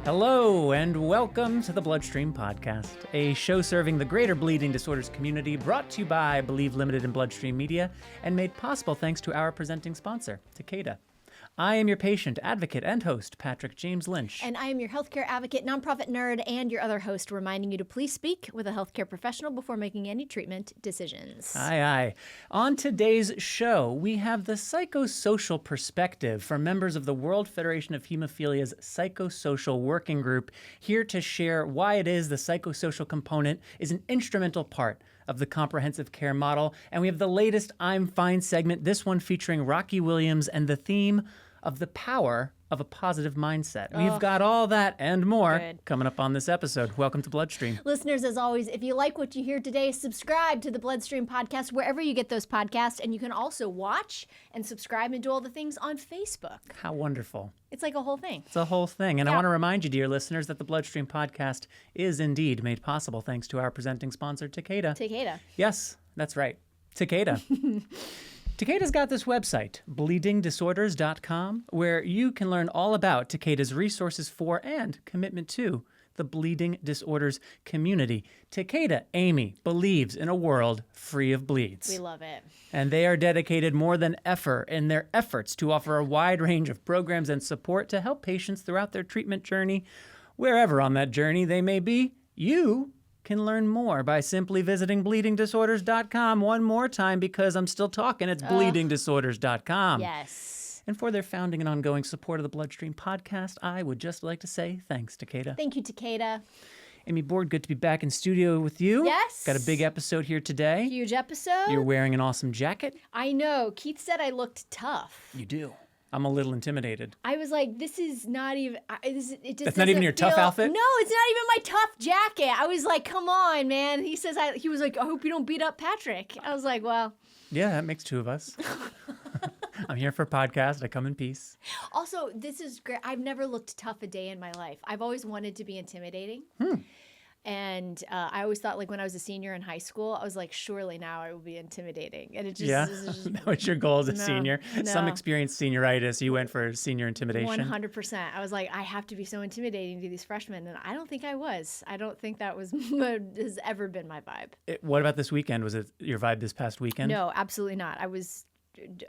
Hello, and welcome to the BloodStream Podcast, a show serving the greater bleeding disorders community, brought to you by Believe Limited and BloodStream Media, and made possible thanks to our presenting sponsor, Takeda. I am your patient, advocate, and host, Patrick James Lynch. And I am your healthcare advocate, nonprofit nerd, and your other host, reminding you to please speak with a healthcare professional before making any treatment decisions. Aye. On today's show, we have the psychosocial perspective from members of the World Federation of Hemophilia's Psychosocial Working Group, here to share why it is the psychosocial component is an instrumental part of the comprehensive care model. And we have the latest I'm Fine segment, this one featuring Rocky Williams and the theme of the power of a positive mindset. We've got all that and more coming up on this episode. Welcome to BloodStream. Listeners, as always, if you like what you hear today, subscribe to the BloodStream Podcast wherever you get those podcasts. And you can also watch and subscribe and do all the things on Facebook. How wonderful. It's like a whole thing. It's a whole thing. And I want to remind you, dear listeners, that the BloodStream Podcast is indeed made possible thanks to our presenting sponsor, Takeda. Takeda. Yes, that's right. Takeda. Takeda's got this website, bleedingdisorders.com, where you can learn all about Takeda's resources for and commitment to the bleeding disorders community. Takeda, Amy, believes in a world free of bleeds. We love it. And they are dedicated more than ever in their efforts to offer a wide range of programs and support to help patients throughout their treatment journey. Wherever on that journey they may be, you can learn more by simply visiting bleedingdisorders.com one more time, because I'm still talking. It's bleedingdisorders.com. Yes. And for their founding and ongoing support of the BloodStream Podcast, I would just like to say thanks, Takeda. Thank you, Takeda. Amy Board, good to be back in studio with you. Yes. Got a big episode here today. Huge episode. You're wearing an awesome jacket. I know. Keith said I looked tough. You do. I'm a little intimidated. I was like, this is not even, it just That's not even your tough outfit? No, it's not even my tough jacket. I was like, come on, man. He was like, I hope you don't beat up Patrick. I was like, well. Yeah, that makes two of us. I'm here for a podcast. I come in peace. Also, this is great. I've never looked tough a day in my life. I've always wanted to be intimidating. And I always thought, like, when I was a senior in high school, I was like, surely now I will be intimidating. And it just... Yeah? just That was your goal as a senior? No. Some experienced senioritis. You went for senior intimidation? 100%. I was like, I have to be so intimidating to these freshmen. And I don't think I was. I don't think that has ever been my vibe. What about this weekend? Was it your vibe this past weekend? No, absolutely not. I was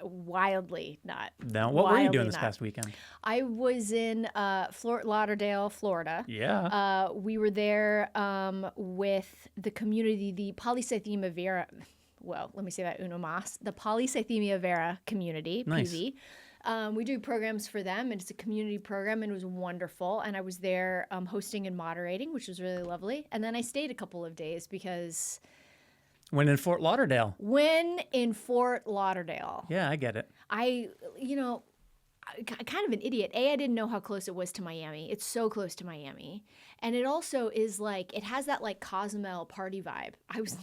wildly not. No? What were you doing this past weekend? I was in Fort Lauderdale, Florida. Yeah. We were there with the community, the Polycythemia Vera. Well, let me say that uno mas. The Polycythemia Vera community, Nice. PV. We do programs for them, and it's a community program, and it was wonderful. And I was there hosting and moderating, which was really lovely. And then I stayed a couple of days because... When in Fort Lauderdale? When in Fort Lauderdale. Yeah, I get it. I'm kind of an idiot. I didn't know how close it was to Miami. It's so close to Miami. And it also is like, it has that like Cozumel party vibe. I was...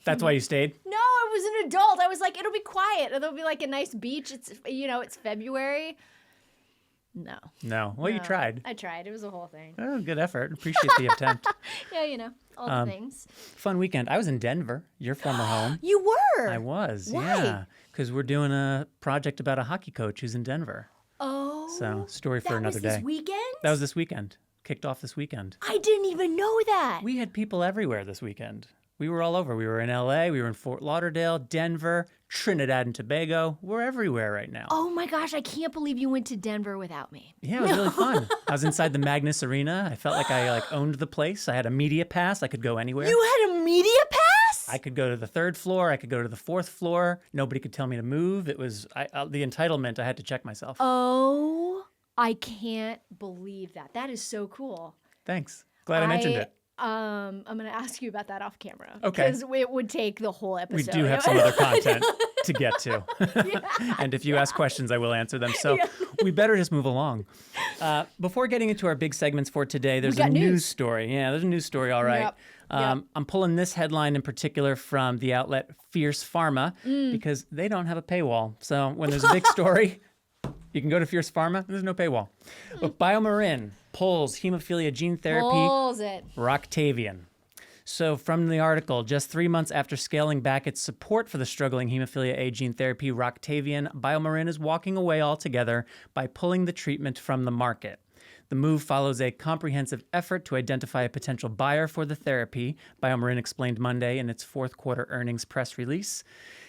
That's why you stayed? No, I was an adult. I was like, it'll be quiet. It'll be like a nice beach. It's, it's February. No. Well, you tried. I tried. It was a whole thing. Oh, good effort. Appreciate the attempt. Yeah, all the things. Fun weekend. I was in Denver, your former home. You were? I was, Why? yeah. Because we're doing a project about a hockey coach who's in Denver. Oh. So, story for another day. That was this weekend? That was this weekend. Kicked off this weekend. I didn't even know that. We had people everywhere this weekend. We were all over. We were in LA, we were in Fort Lauderdale, Denver, Trinidad and Tobago. We're everywhere right now. Oh my gosh, I can't believe you went to Denver without me. Yeah, it was really fun. I was inside the Magnus Arena. I felt like I owned the place. I had a media pass. I could go anywhere. You had a media pass? I could go to the third floor. I could go to the fourth floor. Nobody could tell me to move. It was the entitlement. I had to check myself. Oh, I can't believe that. That is so cool. Thanks. Glad I mentioned it. I'm going to ask you about that off camera. Okay. Because it would take the whole episode. We do have some other content to get to. And if you ask questions, I will answer them. So we better just move along. Before getting into our big segments for today, there's a news story. Yeah, there's a news story, all right. Yep. I'm pulling this headline in particular from the outlet Fierce Pharma because they don't have a paywall. So when there's a big story, you can go to Fierce Pharma. There's no paywall. But BioMarin pulls hemophilia gene therapy Pulls it. Roctavian. So from the article, just 3 months after scaling back its support for the struggling hemophilia A gene therapy, Roctavian, BioMarin is walking away altogether by pulling the treatment from the market. The move follows a comprehensive effort to identify a potential buyer for the therapy, BioMarin explained Monday in its fourth quarter earnings press release.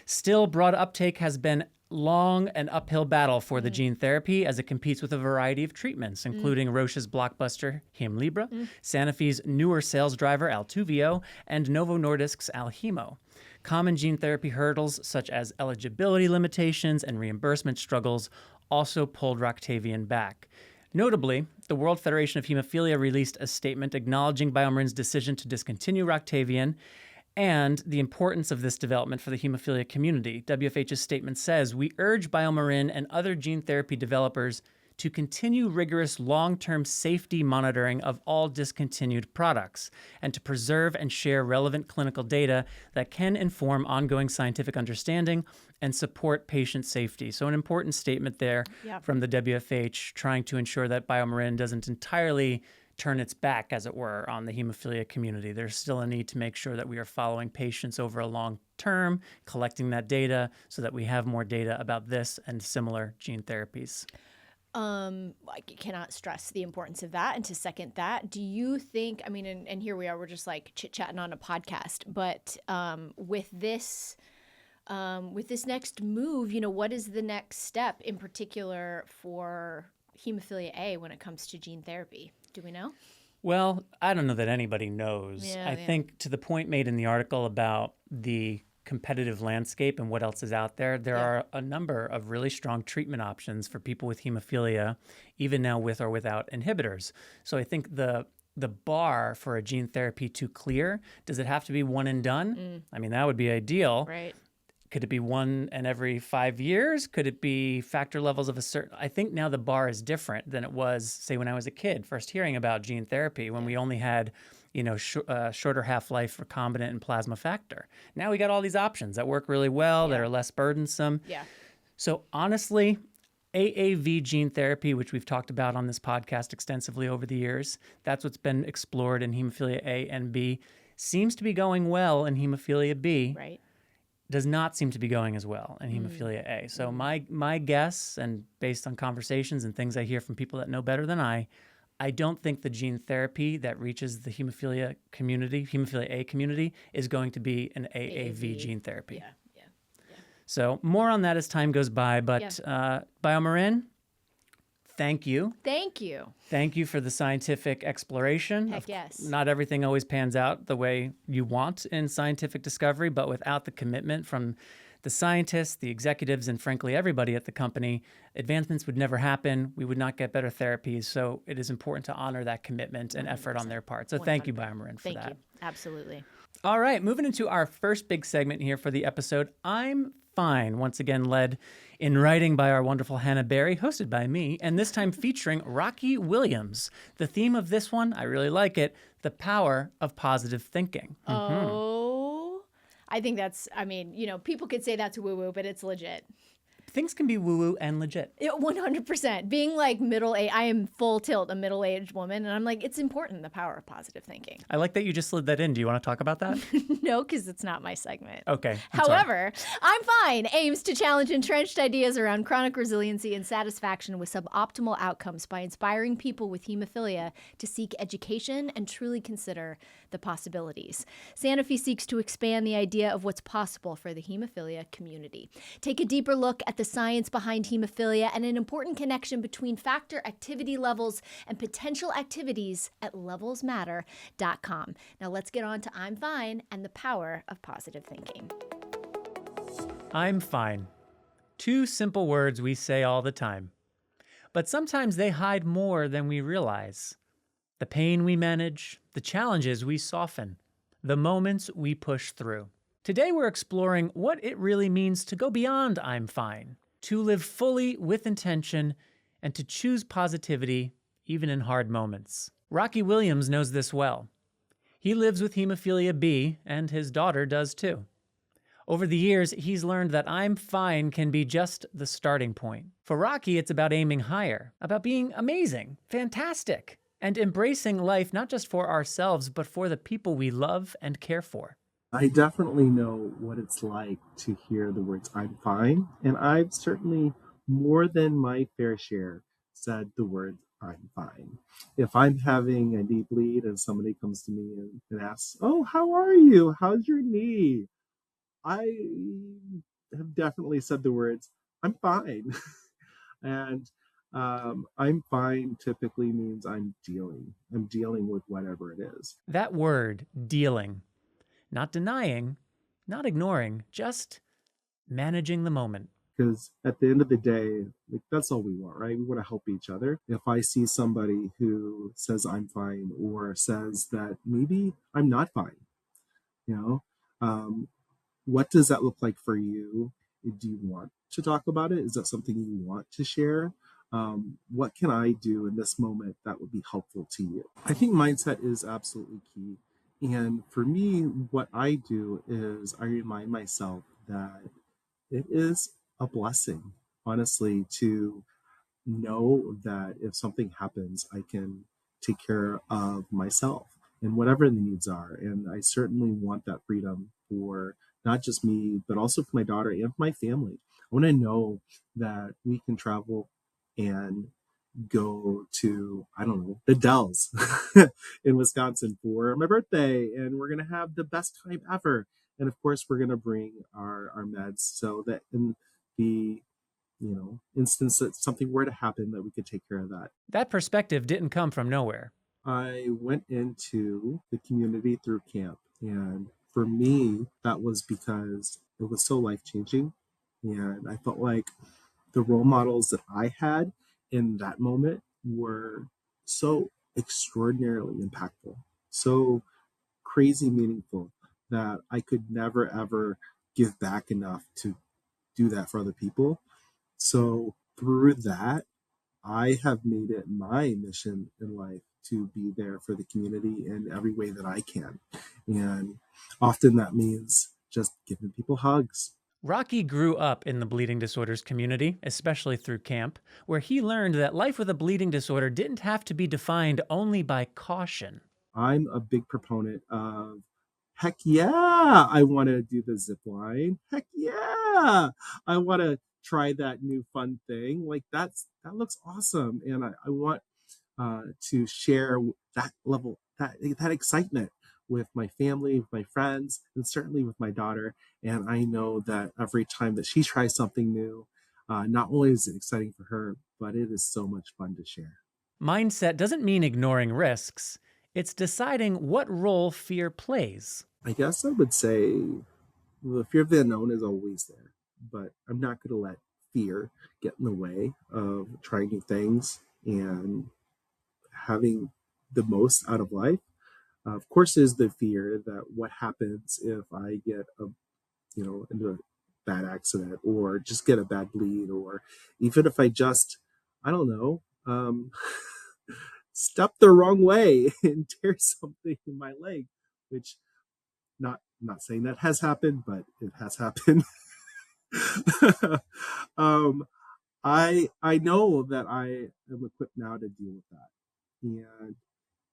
Still, broad uptake has been long and uphill battle for the gene therapy as it competes with a variety of treatments, including Roche's blockbuster Hemlibra, Sanofi's newer sales driver Altuvio, and Novo Nordisk's Alhemo. Common gene therapy hurdles such as eligibility limitations and reimbursement struggles also pulled Roctavian back. Notably, the World Federation of Hemophilia released a statement acknowledging BioMarin's decision to discontinue Roctavian and the importance of this development for the hemophilia community. WFH's statement says, "We urge BioMarin and other gene therapy developers to continue rigorous long-term safety monitoring of all discontinued products and to preserve and share relevant clinical data that can inform ongoing scientific understanding and support patient safety." So an important statement there from the WFH, trying to ensure that BioMarin doesn't entirely turn its back, as it were, on the hemophilia community. There's still a need to make sure that we are following patients over a long term, collecting that data so that we have more data about this and similar gene therapies. I cannot stress the importance of that. And to second that, do you think, I mean, and here we are, we're just like chit-chatting on a podcast, but with this next move, what is the next step in particular for hemophilia A when it comes to gene therapy? Do we know? Well, I don't know that anybody knows. I think to the point made in the article about the competitive landscape and what else is out there, there are a number of really strong treatment options for people with hemophilia, even now with or without inhibitors. So I think the bar for a gene therapy to clear, does it have to be one and done? I mean, that would be ideal. Right. Could it be one and every 5 years? Could it be factor levels of a certain... I think now the bar is different than it was, say, when I was a kid, first hearing about gene therapy, when we only had, shorter half-life recombinant and plasma factor. Now we got all these options that work really well, that are less burdensome. Yeah. So honestly, AAV gene therapy, which we've talked about on this podcast extensively over the years, that's what's been explored in hemophilia A and B, seems to be going well in hemophilia B. Right. Does not seem to be going as well in hemophilia A. So my guess, and based on conversations and things I hear from people that know better than I don't think the gene therapy that reaches the hemophilia A community, is going to be an AAV gene therapy. Yeah. So more on that as time goes by. But BioMarin, thank you. Thank you. Thank you for the scientific exploration. Heck yes. Not everything always pans out the way you want in scientific discovery, but without the commitment from the scientists, the executives, and frankly, everybody at the company, advancements would never happen. We would not get better therapies. So it is important to honor that commitment and effort on their part. So thank you, BioMarin, for that. Thank you. Absolutely. All right, moving into our first big segment here for the episode, I'm Fine, once again led in writing by our wonderful Hannah Berry, hosted by me, and this time featuring Rocky Williams. The theme of this one, I really like it, the power of positive thinking. Oh, I think that's, people could say that's woo-woo, but it's legit. Things can be woo-woo and legit. 100%. Being like middle-aged, I am full tilt a middle-aged woman, and I'm like, it's important, the power of positive thinking. I like that you just slid that in. Do you want to talk about that? No, because it's not my segment. Okay. However, I'm Fine aims to challenge entrenched ideas around chronic resiliency and satisfaction with suboptimal outcomes by inspiring people with hemophilia to seek education and truly consider the possibilities. Sanofi seeks to expand the idea of what's possible for the hemophilia community. Take a deeper look at the science behind hemophilia and an important connection between factor activity levels and potential activities at levelsmatter.com. Now let's get on to I'm Fine and the power of positive thinking. I'm fine. Two simple words we say all the time. But sometimes they hide more than we realize. The pain we manage, the challenges we soften, the moments we push through. Today we're exploring what it really means to go beyond I'm fine, to live fully with intention, and to choose positivity even in hard moments. Rocky Williams knows this well. He lives with hemophilia B, and his daughter does too. Over the years, he's learned that I'm fine can be just the starting point. For Rocky, it's about aiming higher, about being amazing, fantastic, and embracing life not just for ourselves, but for the people we love and care for. I definitely know what it's like to hear the words "I'm fine," and I've certainly more than my fair share said the word "I'm fine." If I'm having a knee bleed and somebody comes to me and asks, "Oh, how are you? How's your knee?" I have definitely said the words "I'm fine," and "I'm fine" typically means I'm dealing. I'm dealing with whatever it is. That word, dealing, not denying, not ignoring, just managing the moment. Because at the end of the day, like that's all we want, right? We want to help each other. If I see somebody who says I'm fine or says that maybe I'm not fine, you know, um, what does that look like for you? Do you want to talk about it? Is that something you want to share? What can I do in this moment that would be helpful to you? I think mindset is absolutely key. And for me, what I do is I remind myself that it is a blessing, honestly, to know that if something happens, I can take care of myself and whatever the needs are. And I certainly want that freedom for not just me, but also for my daughter and my family. I want to know that we can travel and go to, I don't know, the Dells in Wisconsin for my birthday. And we're going to have the best time ever. And of course, we're going to bring our meds so that in the instance that something were to happen, that we could take care of that. That perspective didn't come from nowhere. I went into the community through camp, and for me, that was because it was so life-changing, and I felt like the role models that I had in that moment were so extraordinarily impactful, so crazy meaningful, that I could never ever give back enough to do that for other people. So through that, I have made it my mission in life to be there for the community in every way that I can. And often that means just giving people hugs. Rocky grew up in the bleeding disorders community, especially through camp, where he learned that life with a bleeding disorder didn't have to be defined only by caution. I'm a big proponent of, heck yeah, I want to do the zip line. Heck yeah, I want to try that new fun thing. Like that looks awesome. And I want to share that level, that excitement with my family, with my friends, and certainly with my daughter. And I know that every time that she tries something new, not only is it exciting for her, but it is so much fun to share. Mindset doesn't mean ignoring risks. It's deciding what role fear plays. I guess I would say the fear of the unknown is always there, but I'm not going to let fear get in the way of trying new things and having the most out of life. Of course, there's the fear that what happens if I get into a bad accident or just get a bad bleed, or even if I just, I don't know, step the wrong way and tear something in my leg, which not saying that has happened, but it has happened. um, I know that I am equipped now to deal with that. And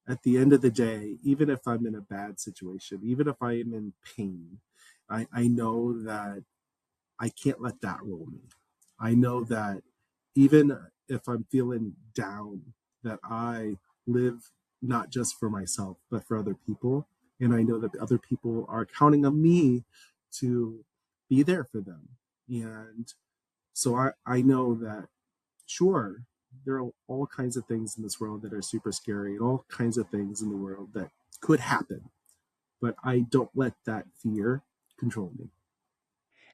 at the end of the day, even if I'm in a bad situation, even if I am in pain, I know that I can't let that roll me. I know that even if I'm feeling down, that I live not just for myself, but for other people. And I know that the other people are counting on me to be there for them. And so I know that, sure, there are all kinds of things in this world that are super scary, and all kinds of things in the world that could happen. But I don't let that fear control me.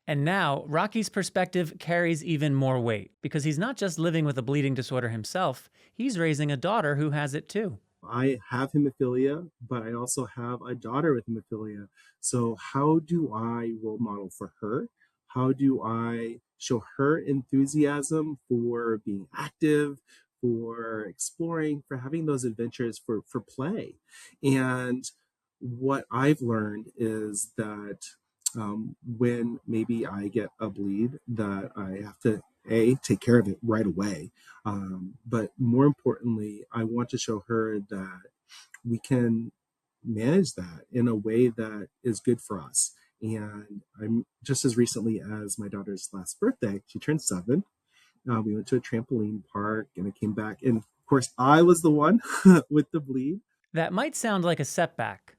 And now, Rocky's perspective carries even more weight because he's not just living with a bleeding disorder himself, he's raising a daughter who has it too. I have hemophilia, but I also have a daughter with hemophilia. So how do I role model for her? How do I show her enthusiasm for being active, for exploring, for having those adventures, for play? And what I've learned is that when maybe I get a bleed, that I have to take care of it right away. But more importantly, I want to show her that we can manage that in a way that is good for us. And I'm just as recently as my daughter's last birthday, she turned 7. We went to a trampoline park and I came back. And of course, I was the one with the bleed. That might sound like a setback,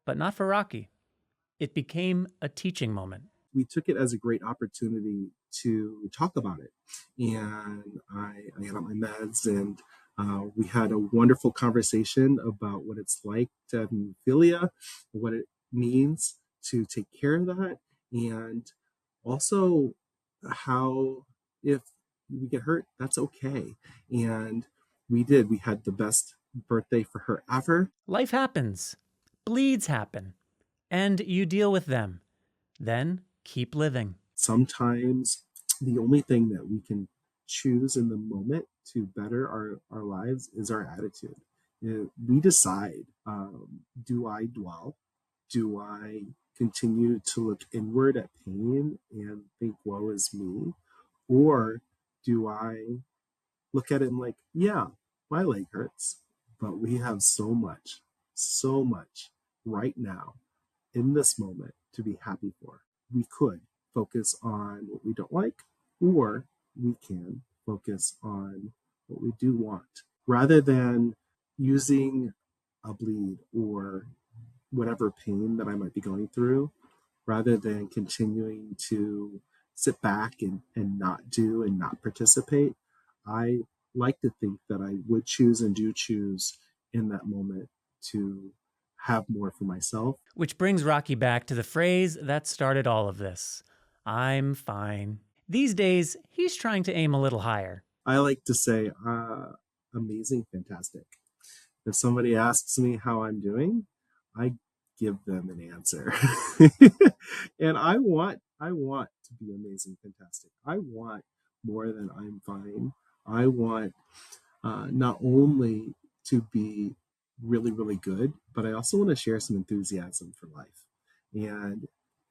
but not for Rocky. It became a teaching moment. We took it as a great opportunity to talk about it. And I got on my meds and we had a wonderful conversation about what it's like to have hemophilia, what it means to take care of that, and also how if we get hurt, that's okay. And we did. We had the best birthday for her ever. Life happens. Bleeds happen. And you deal with them. Then keep living. Sometimes the only thing that we can choose in the moment to better our lives is our attitude. We decide, do I dwell? Do I continue to look inward at pain and think, woe is me? Or do I look at it and like, yeah, my leg hurts, but we have so much right now in this moment to be happy for. We could focus on what we don't like, or we can focus on what we do want, rather than using a bleed or whatever pain that I might be going through, rather than continuing to sit back and not do and not participate. I like to think that I would choose and do choose in that moment to have more for myself. Which brings Rocky back to the phrase that started all of this. I'm fine. These days, he's trying to aim a little higher. I like to say, amazing, fantastic. If somebody asks me how I'm doing, I give them an answer. And I want to be amazing, fantastic. I want more than I'm fine. I want not only to be really, really good, but I also want to share some enthusiasm for life. And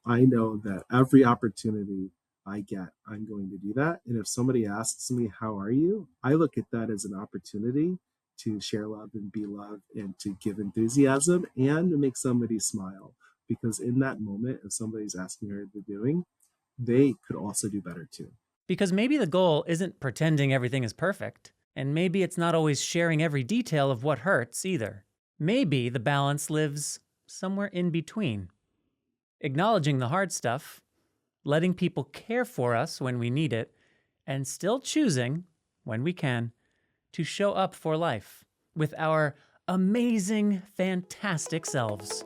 I know that every opportunity I get, I'm going to do that. And if somebody asks me, how are you? I look at that as an opportunity to share love and be loved and to give enthusiasm and to make somebody smile. Because in that moment, if somebody's asking how they're doing, they could also do better too. Because maybe the goal isn't pretending everything is perfect. And maybe it's not always sharing every detail of what hurts either. Maybe the balance lives somewhere in between. Acknowledging the hard stuff, letting people care for us when we need it, and still choosing, when we can, to show up for life with our amazing, fantastic selves.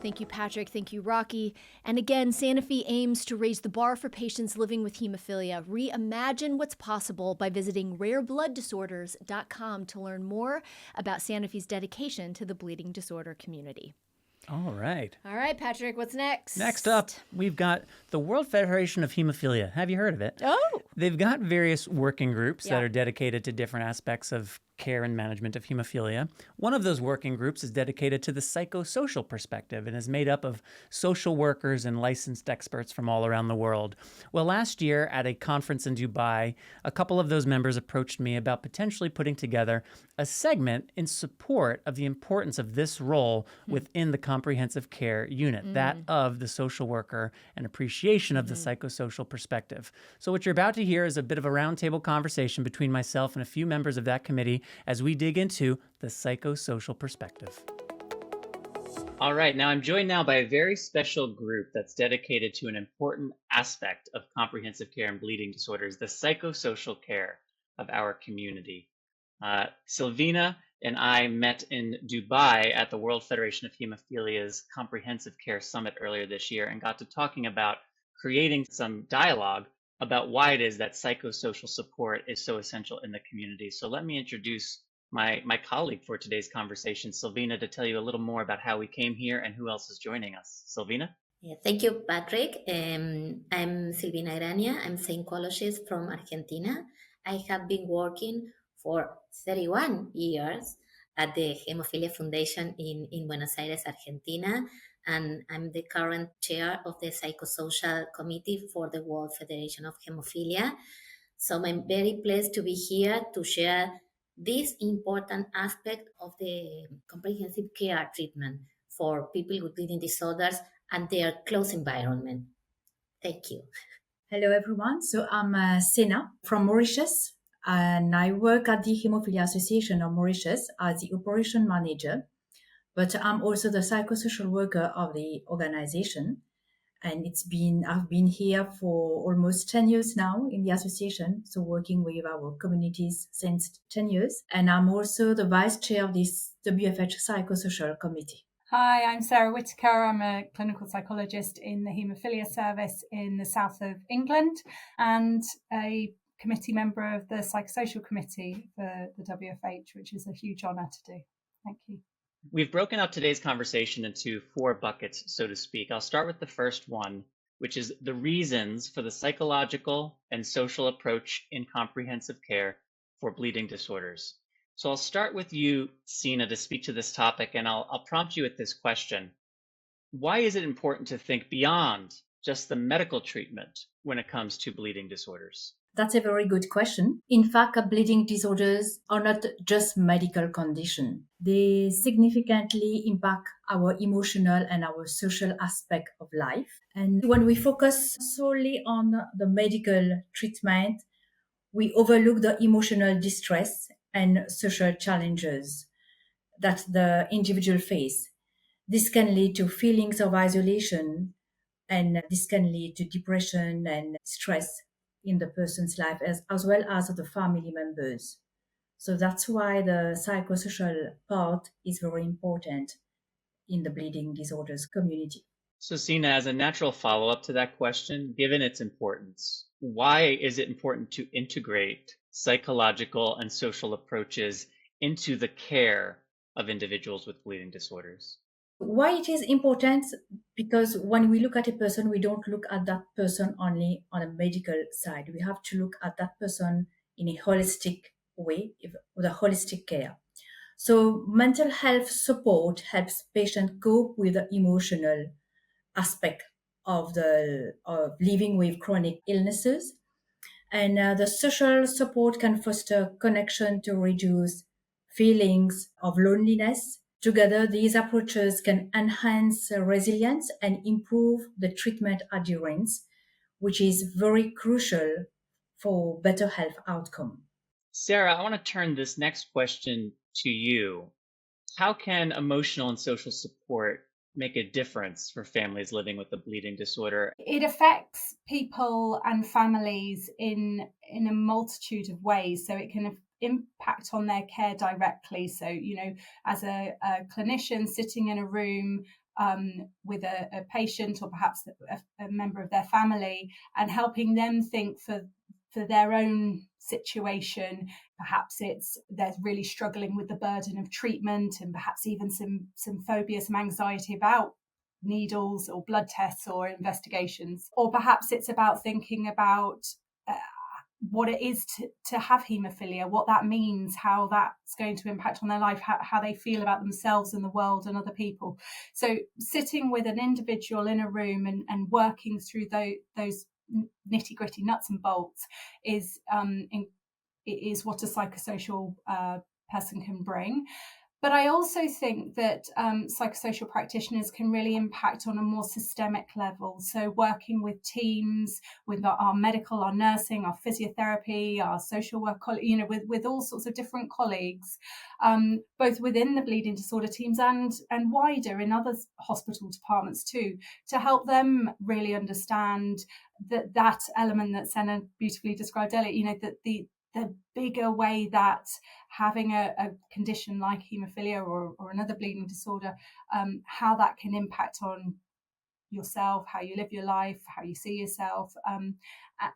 Thank you, Patrick. Thank you, Rocky. And again, Sanofi aims to raise the bar for patients living with hemophilia. Reimagine what's possible by visiting rareblood.disorders.com to learn more about Sanofi's dedication to the bleeding disorder community. All right. All right, Patrick, what's next? Next up, we've got the World Federation of Hemophilia. Have you heard of it? Oh! They've got various working groups that are dedicated to different aspects of care and management of hemophilia. One of those working groups is dedicated to the psychosocial perspective and is made up of social workers and licensed experts from all around the world. Well, last year at a conference in Dubai, a couple of those members approached me about potentially putting together a segment in support of the importance of this role within the comprehensive care unit, that of the social worker and appreciation of the psychosocial perspective. So what you're about to hear is a bit of a roundtable conversation between myself and a few members of that committee as we dig into the psychosocial perspective. All right, now I'm joined now by a very special group that's dedicated to an important aspect of comprehensive care and bleeding disorders, the psychosocial care of our community. Silvina and I met in Dubai at the World Federation of Hemophilia's Comprehensive Care Summit earlier this year and got to talking about creating some dialogue about why it is that psychosocial support is so essential in the community. So let me introduce my colleague for today's conversation, Silvina, to tell you a little more about how we came here and who else is joining us. Silvina? Yeah, thank you, Patrick. I'm Silvina Irania. I'm psychologist from Argentina. I have been working for 31 years at the Hemophilia Foundation in Buenos Aires, Argentina, and I'm the current chair of the Psychosocial Committee for the World Federation of Hemophilia. So I'm very pleased to be here to share this important aspect of the comprehensive care treatment for people with bleeding disorders and their close environment. Thank you. Hello, everyone. So I'm Sena from Mauritius, and I work at the Hemophilia Association of Mauritius as the operation manager. But I'm also the psychosocial worker of the organization. And I've been here for almost 10 years now in the association, so working with our communities since 10 years. And I'm also the vice chair of this WFH Psychosocial Committee. Hi, I'm Sarah Whitaker. I'm a clinical psychologist in the haemophilia service in the south of England and a committee member of the Psychosocial Committee for the WFH, which is a huge honour to do. Thank you. We've broken up today's conversation into 4 buckets, so to speak. I'll start with the first one, which is the reasons for the psychological and social approach in comprehensive care for bleeding disorders. So I'll start with you, Sina, to speak to this topic, and I'll prompt you with this question. Why is it important to think beyond just the medical treatment when it comes to bleeding disorders? That's a very good question. In fact, bleeding disorders are not just medical conditions. They significantly impact our emotional and our social aspect of life. And when we focus solely on the medical treatment, we overlook the emotional distress and social challenges that the individual face. This can lead to feelings of isolation, and this can lead to depression and stress in the person's life as well as the family members. So that's why the psychosocial part is very important in the bleeding disorders community. So Sina, as a natural follow-up to that question, given its importance, why is it important to integrate psychological and social approaches into the care of individuals with bleeding disorders? Why it is important? Because when we look at a person, we don't look at that person only on a medical side. We have to look at that person in a holistic way, with a holistic care. So mental health support helps patients cope with the emotional aspect of living with chronic illnesses. And the social support can foster connection to reduce feelings of loneliness. Together, these approaches can enhance resilience and improve the treatment adherence, which is very crucial for better health outcome. Sarah, I want to turn this next question to you. How can emotional and social support make a difference for families living with a bleeding disorder? It affects people and families in a multitude of ways. So it can impact on their care directly. So, as a clinician sitting in a room with a patient or perhaps a member of their family and helping them think for their own situation. Perhaps they're really struggling with the burden of treatment and perhaps even some phobia, some anxiety about needles or blood tests or investigations. Or perhaps it's about thinking about what it is to have haemophilia, what that means, how that's going to impact on their life, how they feel about themselves and the world and other people. So sitting with an individual in a room and working through those nitty-gritty nuts and bolts is what a psychosocial person can bring. But I also think that psychosocial practitioners can really impact on a more systemic level. So working with teams, with our medical, our nursing, our physiotherapy, our social work, with all sorts of different colleagues, both within the bleeding disorder teams and wider in other hospital departments too, to help them really understand that element that Senna beautifully described earlier, that the bigger way that having a condition like haemophilia or another bleeding disorder, how that can impact on yourself, how you live your life, how you see yourself.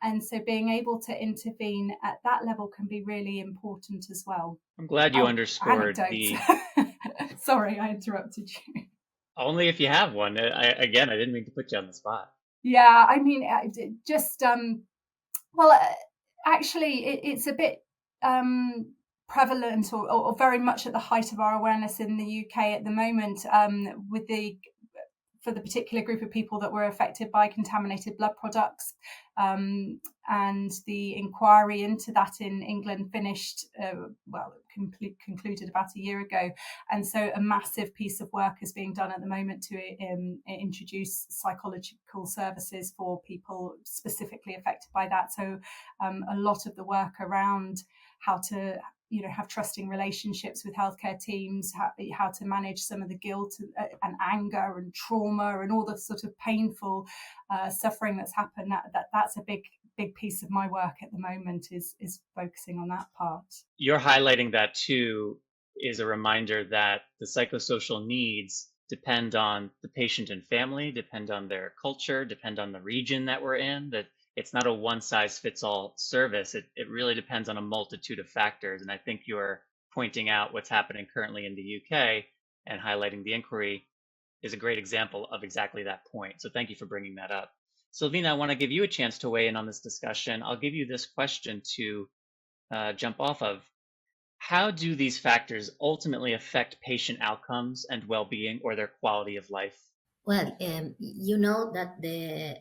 And so being able to intervene at that level can be really important as well. I'm glad you underscored Sorry, I interrupted you. Only if you have one. I didn't mean to put you on the spot. Yeah, I mean, just, actually, it's a bit prevalent or very much at the height of our awareness in the UK at the moment, with the for the particular group of people that were affected by contaminated blood products. And the inquiry into that in England finished, concluded about a year ago. And so a massive piece of work is being done at the moment to introduce psychological services for people specifically affected by that. So a lot of the work around how to have trusting relationships with healthcare teams, how to manage some of the guilt and anger and trauma and all the sort of painful suffering that's happened. That's a big piece of my work at the moment is focusing on that part. You're highlighting that too is a reminder that the psychosocial needs depend on the patient and family, depend on their culture, depend on the region that we're in, that it's not a one-size-fits-all service. It really depends on a multitude of factors. And I think you're pointing out what's happening currently in the UK and highlighting the inquiry is a great example of exactly that point. So thank you for bringing that up. Silvina, I want to give you a chance to weigh in on this discussion. I'll give you this question to jump off of. How do these factors ultimately affect patient outcomes and well-being or their quality of life? Well, you know that the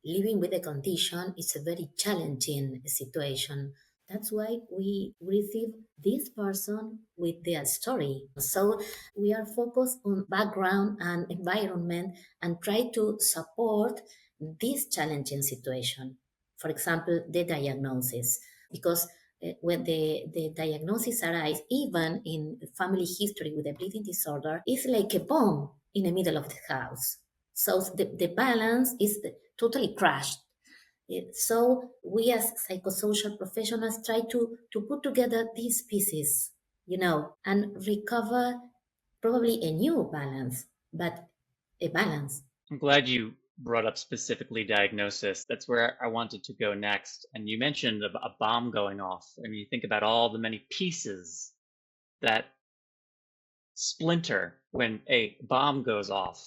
living with the condition is a very challenging situation. That's why we receive this person with their story. So we are focused on background and environment and try to support this challenging situation. For example, the diagnosis, because when the diagnosis arrives, even in family history with a bleeding disorder, it's like a bomb in the middle of the house. So the balance is totally crashed. So we as psychosocial professionals try to put together these pieces, and recover probably a new balance, but a balance. I'm glad you brought up specifically diagnosis. That's where I wanted to go next. And you mentioned a bomb going off. I mean, you think about all the many pieces that splinter when a bomb goes off.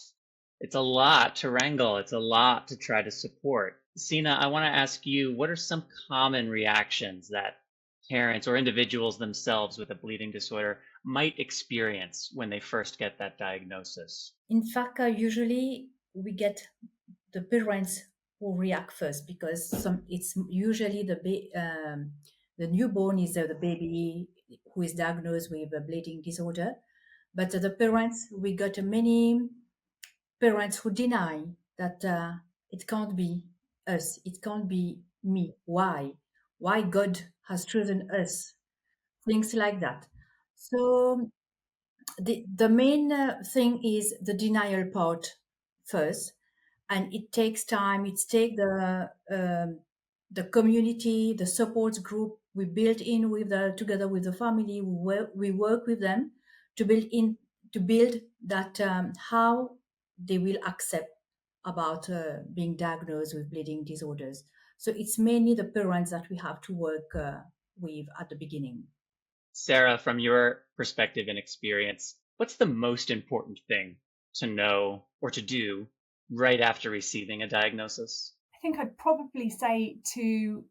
It's a lot to wrangle. It's a lot to try to support. Sina, I want to ask you, what are some common reactions that parents or individuals themselves with a bleeding disorder might experience when they first get that diagnosis? In fact, usually we get the parents who react first, because it's usually the newborn is the baby who is diagnosed with a bleeding disorder. But the parents, we got many parents who deny that it can't be us, it can't be me. Why God has chosen us, things like that. So the main thing is the denial part first, and it takes time. It takes the community, the support group we build in with together with the family. We work with them to build that how they will accept about being diagnosed with bleeding disorders. So it's mainly the parents that we have to work with at the beginning. Sarah, from your perspective and experience, what's the most important thing to know or to do right after receiving a diagnosis? I think I'd probably say to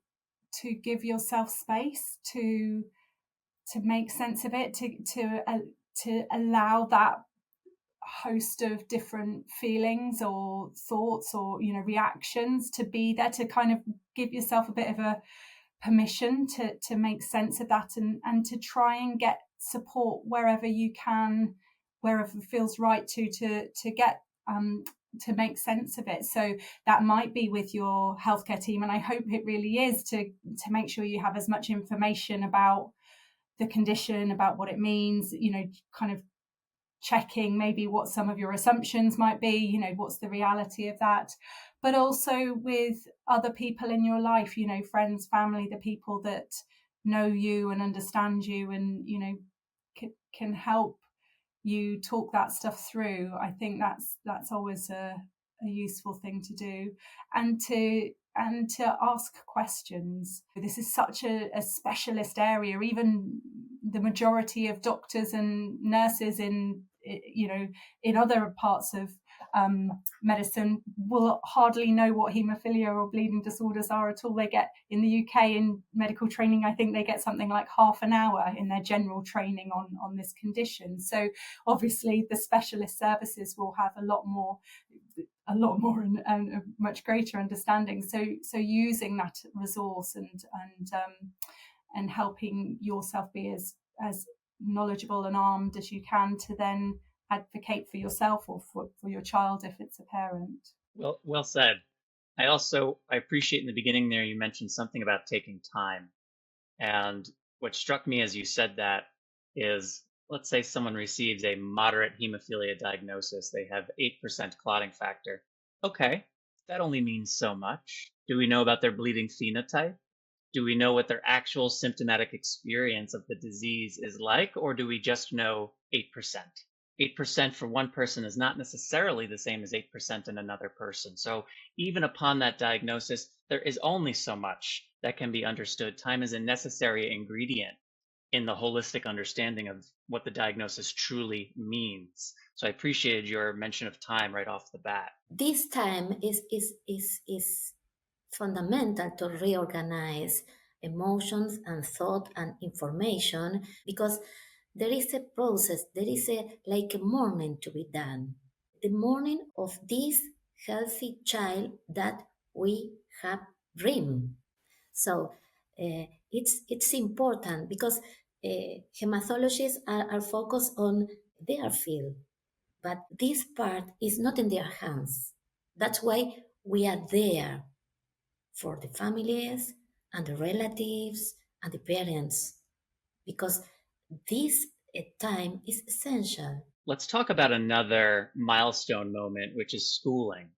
give yourself space to make sense of it, to allow that host of different feelings or thoughts or reactions to be there, to kind of give yourself a bit of a permission to make sense of that, and to try and get support wherever you can, wherever it feels right to get to make sense of it. So that might be with your healthcare team, and I hope it really is to make sure you have as much information about the condition, about what it means, kind of checking maybe what some of your assumptions might be, what's the reality of that, but also with other people in your life, friends, family, the people that know you and understand you and, can help you talk that stuff through. I think that's always a useful thing to do, and to ask questions. This is such a specialist area. Even the majority of doctors and nurses in other parts of medicine will hardly know what hemophilia or bleeding disorders are at all. They get, in the UK in medical training, I think they get something like half an hour in their general training on this condition. So obviously the specialist services will have a lot more a lot more and a much greater understanding. So using that resource and helping yourself be as knowledgeable and armed as you can to then advocate for yourself or for your child if it's a parent. Well said. I appreciate in the beginning there you mentioned something about taking time. And what struck me as you said that is, let's say someone receives a moderate hemophilia diagnosis. They have 8% clotting factor. Okay, that only means so much. Do we know about their bleeding phenotype? Do we know what their actual symptomatic experience of the disease is like, or do we just know 8%? 8% for one person is not necessarily the same as 8% in another person. So even upon that diagnosis, there is only so much that can be understood. Time is a necessary ingredient in the holistic understanding of what the diagnosis truly means. So I appreciated your mention of time right off the bat. This time is fundamental to reorganize emotions and thought and information, because there is a process, there is a mourning to be done. The mourning of this healthy child that we have dreamed. So it's important because hematologists are focused on their field, but this part is not in their hands. That's why we are there for the families and the relatives and the parents, because this time is essential. Let's talk about another milestone moment, which is schooling.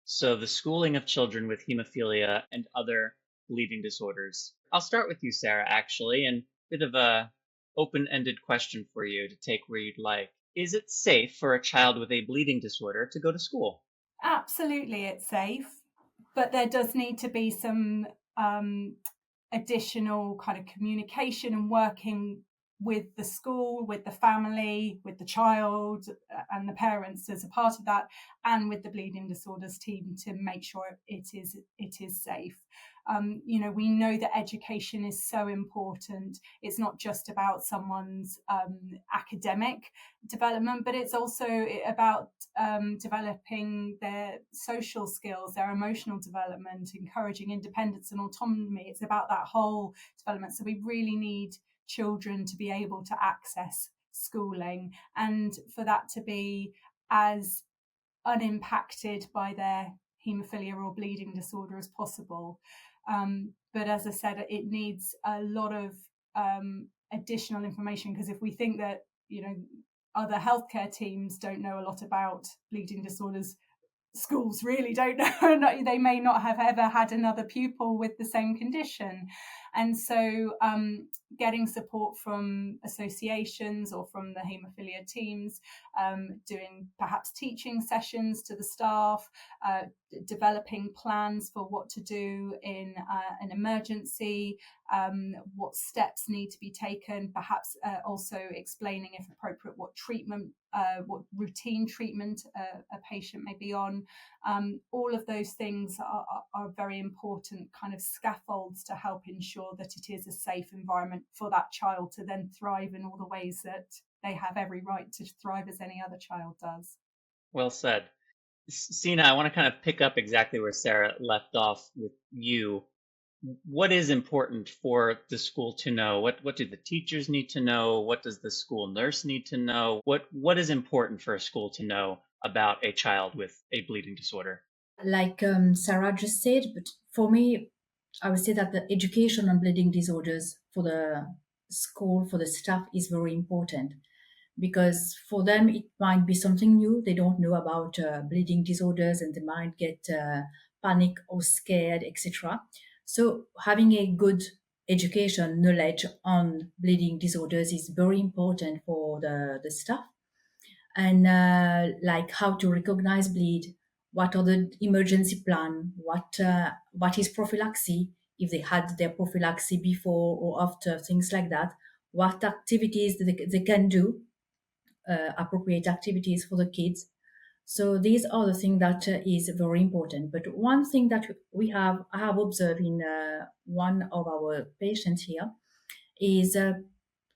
So the schooling of children with hemophilia and other bleeding disorders. I'll start with you, Sarah, actually, and a bit of a open-ended question for you to take where you'd like. Is it safe for a child with a bleeding disorder to go to school? Absolutely, it's safe, but there does need to be some additional kind of communication and working with the school, with the family, with the child and the parents as a part of that, and with the bleeding disorders team to make sure it is safe. We know that education is so important. It's not just about someone's academic development, but it's also about developing their social skills, their emotional development, encouraging independence and autonomy. It's about that whole development. So we really need children to be able to access schooling and for that to be as unimpacted by their haemophilia or bleeding disorder as possible. But as I said, it needs a lot of additional information, because if we think that, other healthcare teams don't know a lot about bleeding disorders, schools really don't know. They may not have ever had another pupil with the same condition. And so getting support from associations or from the haemophilia teams, doing perhaps teaching sessions to the staff, developing plans for what to do in an emergency, what steps need to be taken, perhaps also explaining, if appropriate, what routine treatment a patient may be on. All of those things are very important kind of scaffolds to help ensure that it is a safe environment for that child to then thrive in all the ways that they have every right to thrive as any other child does. Well said. Sina, I want to kind of pick up exactly where Sarah left off with you. What is important for the school to know? What do the teachers need to know? What does the school nurse need to know? What is important for a school to know about a child with a bleeding disorder? Like Sarah just said, but for me, I would say that the education on bleeding disorders for the school, for the staff, is very important, because for them it might be something new. They don't know about bleeding disorders and they might get panic or scared, etc. So having a good education knowledge on bleeding disorders is very important for the staff. And like how to recognize bleed, what are the emergency plan, what is prophylaxis, if they had their prophylaxis before or after, things like that, what activities they can do, appropriate activities for the kids. So these are the things that is very important. But one thing that I have observed in one of our patients here is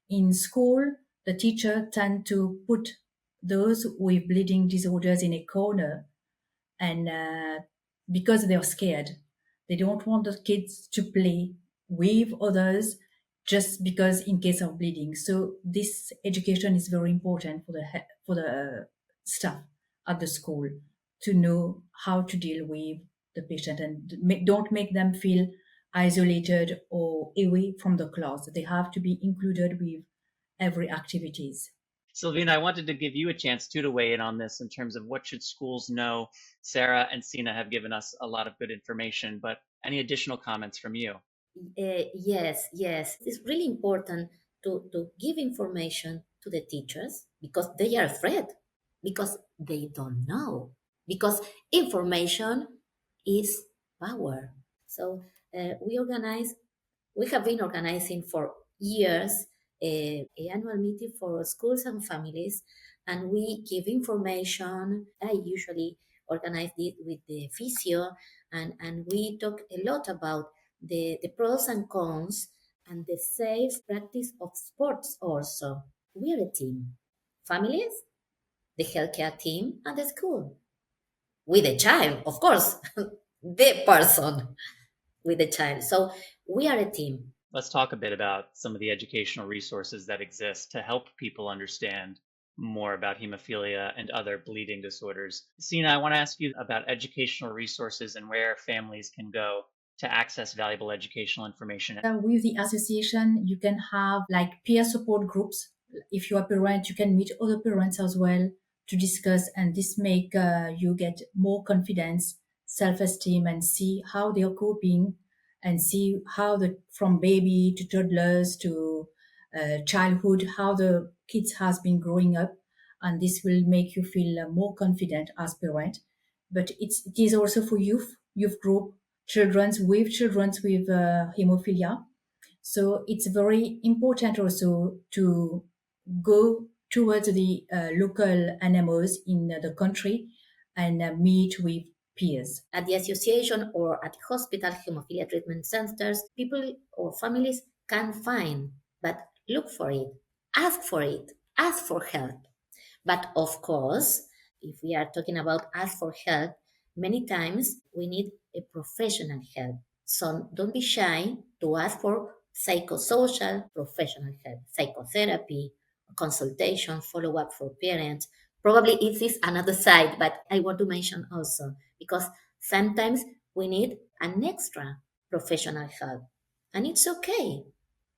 in school, the teacher tend to put those with bleeding disorders in a corner And because they're scared, they don't want the kids to play with others just because in case of bleeding. So this education is very important for the staff at the school to know how to deal with the patient and don't make them feel isolated or away from the class. They have to be included with every activities. Sylvina, I wanted to give you a chance too to weigh in on this in terms of what should schools know. Sarah and Sina have given us a lot of good information, but any additional comments from you? Yes. It's really important to give information to the teachers because they are afraid, because they don't know, because information is power. So we have been organizing for years a annual meeting for schools and families, and we give information. I usually organize it with the physio, and we talk a lot about the pros and cons and the safe practice of sports also. We are a team. Families, the healthcare team, and the school. With the child, of course, the person with the child. So we are a team. Let's talk a bit about some of the educational resources that exist to help people understand more about hemophilia and other bleeding disorders. Sina, I want to ask you about educational resources and where families can go to access valuable educational information. With the association, you can have like peer support groups. If you are a parent, you can meet other parents as well to discuss, and this make you get more confidence, self-esteem, and see how they are coping, and see how from baby to toddlers to childhood, how the kids has been growing up, and this will make you feel more confident as parent. But it is also for youth group, children with hemophilia. So it's very important also to go towards the local NMOs in the country and meet with peers. At the association or at hospital hemophilia treatment centers, people or families can find, but look for it, ask for help. But of course, if we are talking about ask for help, many times we need a professional help. So don't be shy to ask for psychosocial professional help, psychotherapy, consultation, follow-up for parents. Probably it is another side, but I want to mention also, because sometimes we need an extra professional help. And it's okay.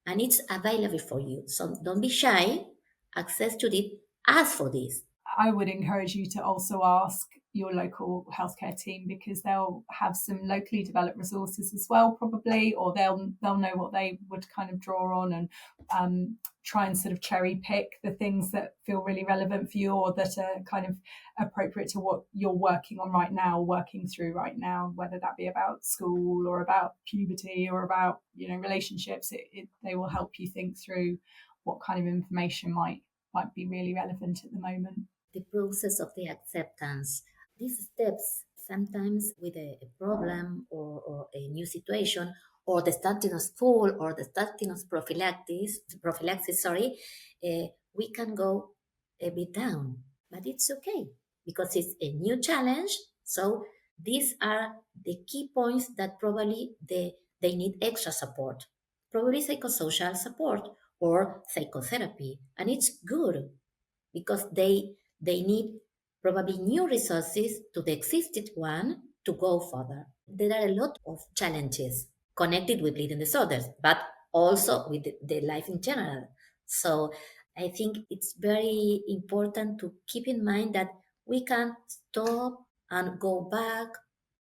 And it's available for you. So don't be shy. Access to it. Ask for this. I would encourage you to also ask your local healthcare team, because they'll have some locally developed resources as well, probably, or they'll know what they would kind of draw on and try and sort of cherry pick the things that feel really relevant for you or that are kind of appropriate to what you're working through right now, whether that be about school or about puberty or about, relationships. They will help you think through what kind of information might be really relevant at the moment. The process of the acceptance. These steps, sometimes with a problem or a new situation, or the starting of school or the starting of prophylaxis, we can go a bit down. But it's okay, because it's a new challenge. So these are the key points that probably they need extra support. Probably psychosocial support or psychotherapy. And it's good because they need probably new resources to the existing one to go further. There are a lot of challenges connected with bleeding disorders, but also with the life in general. So I think it's very important to keep in mind that we can stop and go back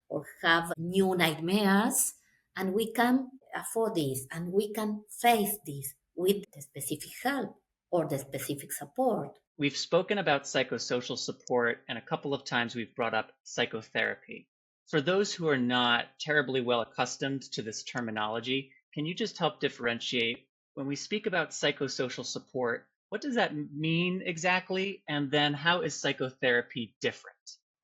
or have new nightmares, and we can afford this and we can face this with the specific help or the specific support. We've spoken about psychosocial support, and a couple of times we've brought up psychotherapy. For those who are not terribly well accustomed to this terminology, can you just help differentiate when we speak about psychosocial support? What does that mean exactly? And then how is psychotherapy different?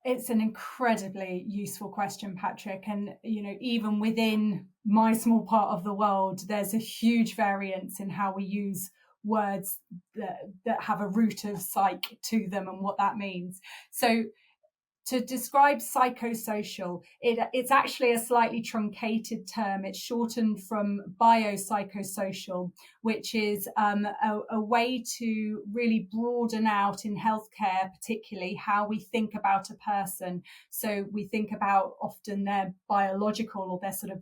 It's an incredibly useful question, Patrick. And, even within my small part of the world, there's a huge variance in how we use words that have a root of psych to them and what that means. So to describe psychosocial, it's actually a slightly truncated term. It's shortened from biopsychosocial, which is a way to really broaden out in healthcare, particularly how we think about a person. So we think about often their biological or their sort of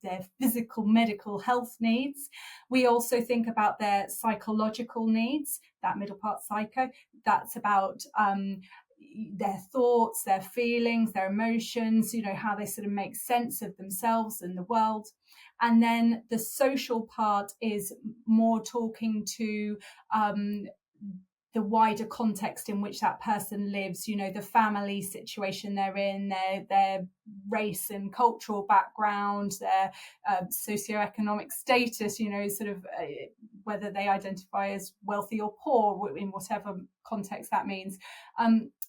their physical medical health needs. We also think about their psychological needs, that middle part, psycho. That's about their thoughts, their feelings, their emotions, how they sort of make sense of themselves and the world. And then the social part is more talking to the wider context in which that person lives, the family situation they're in, their race and cultural background, their socioeconomic status, sort of whether they identify as wealthy or poor in whatever context that means.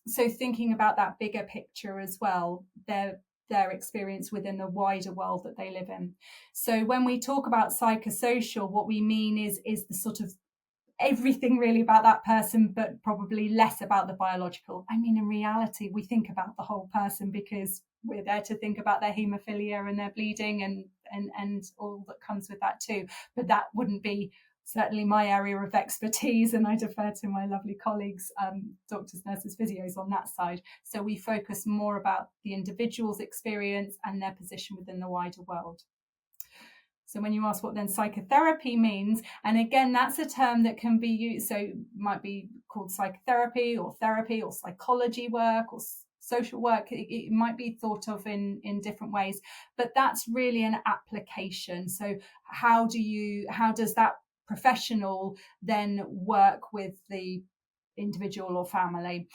So thinking about that bigger picture as well, their experience within the wider world that they live in. So when we talk about psychosocial, what we mean is the sort of everything really about that person, but probably less about the biological. I mean, in reality, we think about the whole person because we're there to think about their hemophilia and their bleeding and all that comes with that too. But that wouldn't be certainly my area of expertise, and I defer to my lovely colleagues, doctors, nurses, physios on that side. So we focus more about the individual's experience and their position within the wider world. So when you ask what then psychotherapy means, and again, that's a term that can be used, so it might be called psychotherapy or therapy or psychology work or social work. It might be thought of in different ways, but that's really an application. So how does that professional then work with the individual or family?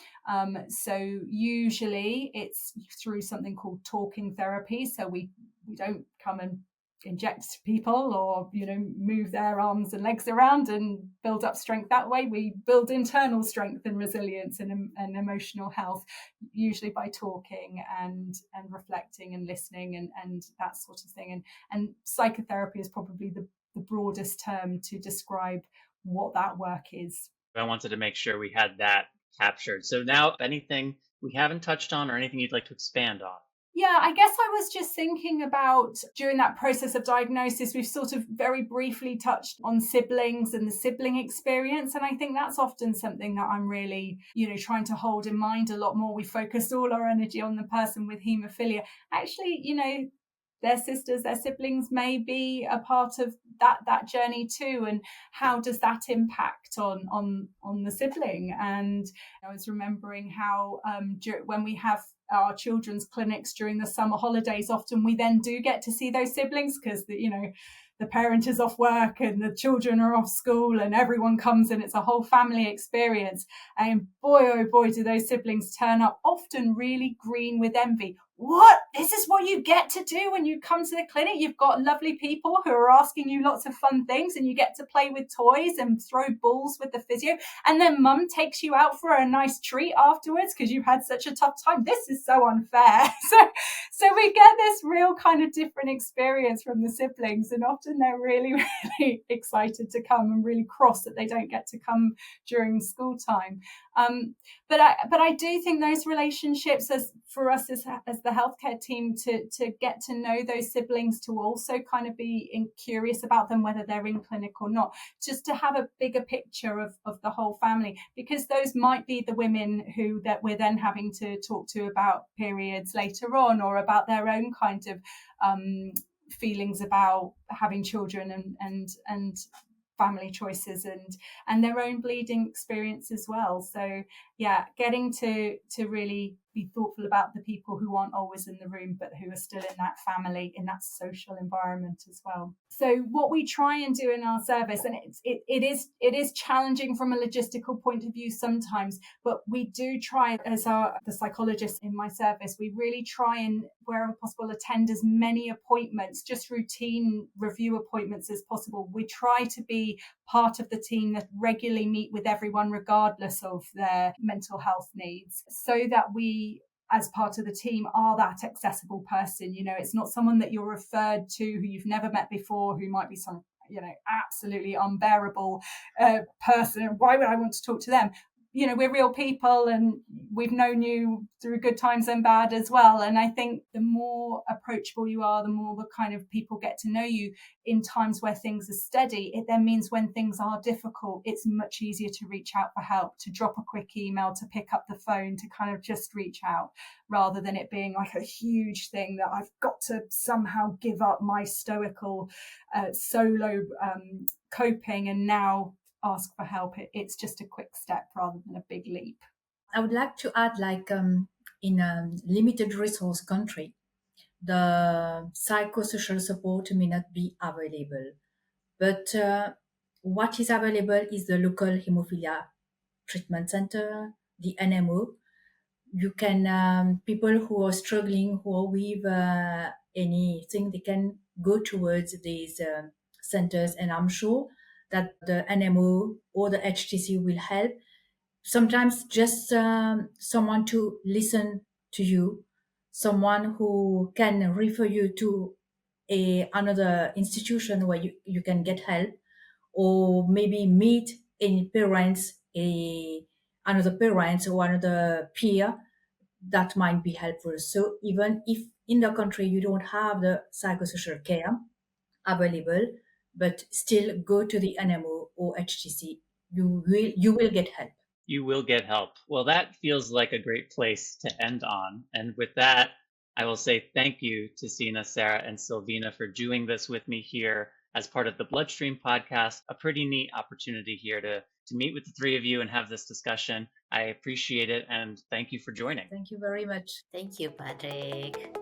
So usually it's through something called talking therapy. So we don't come and inject people or move their arms and legs around and build up strength that way. We build internal strength and resilience and emotional health, usually by talking and reflecting and listening and that sort of thing. And psychotherapy is probably the broadest term to describe what that work is. I wanted to make sure we had that captured. So now, anything we haven't touched on or anything you'd like to expand on? Yeah, I guess I was just thinking about during that process of diagnosis, we've sort of very briefly touched on siblings and the sibling experience. And I think that's often something that I'm really, trying to hold in mind a lot more. We focus all our energy on the person with haemophilia. Actually, their sisters, their siblings may be a part of that journey too. And how does that impact on the sibling? And I was remembering how when we have our children's clinics during the summer holidays, often we then do get to see those siblings because the parent is off work and the children are off school and everyone comes and it's a whole family experience. And boy, oh boy, do those siblings turn up, often really green with envy. What? This is what you get to do when you come to the clinic? You've got lovely people who are asking you lots of fun things and you get to play with toys and throw balls with the physio. And then mum takes you out for a nice treat afterwards because you've had such a tough time. This is so unfair. So we get this real kind of different experience from the siblings, and often they're really, really excited to come and really cross that they don't get to come during school time. But I do think those relationships, for us as the healthcare team, to get to know those siblings, to also kind of be curious about them, whether they're in clinic or not, just to have a bigger picture of the whole family, because those might be the women that we're then having to talk to about periods later on, or about their own kind of feelings about having children and family choices and their own bleeding experience as well. So yeah, getting to really be thoughtful about the people who aren't always in the room, but who are still in that family, in that social environment as well. So what we try and do in our service, and it is challenging from a logistical point of view sometimes, but we do try, as the psychologists in my service, we really try and, wherever possible, attend as many appointments, just routine review appointments as possible. We try to be part of the team that regularly meet with everyone regardless of their mental health needs, so that we, as part of the team, are that accessible person. It's not someone that you're referred to who you've never met before, who might be some absolutely unbearable person. Why would I want to talk to them? we're real people and we've known you through good times and bad as well. And I think the more approachable you are, the more the kind of people get to know you in times where things are steady. It then means when things are difficult, it's much easier to reach out for help, to drop a quick email, to pick up the phone, to kind of just reach out, rather than it being like a huge thing that I've got to somehow give up my stoical solo coping and now ask for help. It's just a quick step rather than a big leap. I would like to add, in a limited resource country, the psychosocial support may not be available, but what is available is the local hemophilia treatment center, the NMO. You can, people who are struggling, who are with anything, they can go towards these centers, and I'm sure that the NMO or the HTC will help. Sometimes just someone to listen to you, someone who can refer you to another institution where you can get help, or maybe meet any parents, another parent or another peer that might be helpful. So even if in the country you don't have the psychosocial care available, but still go to the NMO or HTC, you will get help. You will get help. Well, that feels like a great place to end on. And with that, I will say thank you to Sina, Sarah, and Silvina for doing this with me here as part of the BloodStream Podcast. A pretty neat opportunity here to meet with the three of you and have this discussion. I appreciate it, and thank you for joining. Thank you very much. Thank you, Patrick.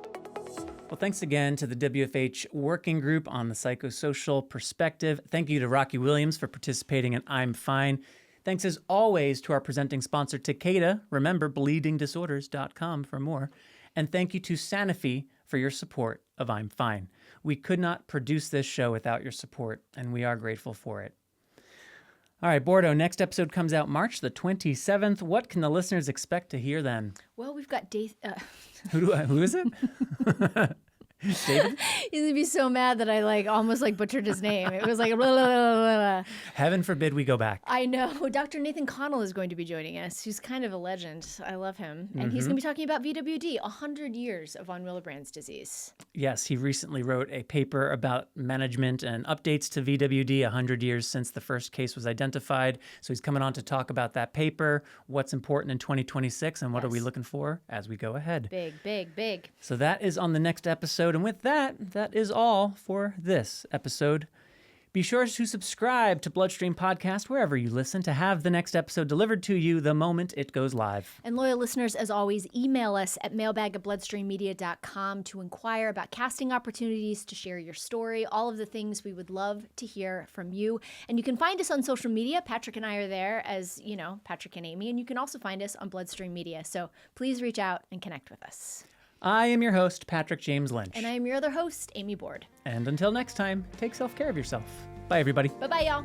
Well, thanks again to the WFH Working Group on the Psychosocial Perspective. Thank you to Rocky Williams for participating in I'm Fine. Thanks as always to our presenting sponsor, Takeda. Remember, bleedingdisorders.com for more. And thank you to Sanofi for your support of I'm Fine. We could not produce this show without your support, and we are grateful for it. All right, Bordeaux, next episode comes out March the 27th. What can the listeners expect to hear then? Well, we've got Who is it? David? He's going to be so mad that I almost butchered his name. It was like blah, blah, blah, blah, blah. Heaven forbid we go back. I know. Dr. Nathan Connell is going to be joining us. He's kind of a legend. I love him. And he's going to be talking about VWD, 100 years of von Willebrand's disease. Yes, he recently wrote a paper about management and updates to VWD 100 years since the first case was identified. So he's coming on to talk about that paper, what's important in 2026, and what are we looking for as we go ahead. Big, big, big. So that is on the next episode. And with that is all for this episode. Be sure to subscribe to BloodStream Podcast wherever you listen to have the next episode delivered to you the moment it goes live. And loyal listeners, as always, email us at mailbag@bloodstreammedia.com to inquire about casting opportunities, to share your story, all of the things we would love to hear from you. And you can find us on social media. Patrick and I are there as, Patrick and Amy. And you can also find us on BloodStream Media. So please reach out and connect with us. I am your host, Patrick James Lynch. And I am your other host, Amy Board. And until next time, take self-care of yourself. Bye, everybody. Bye-bye, y'all.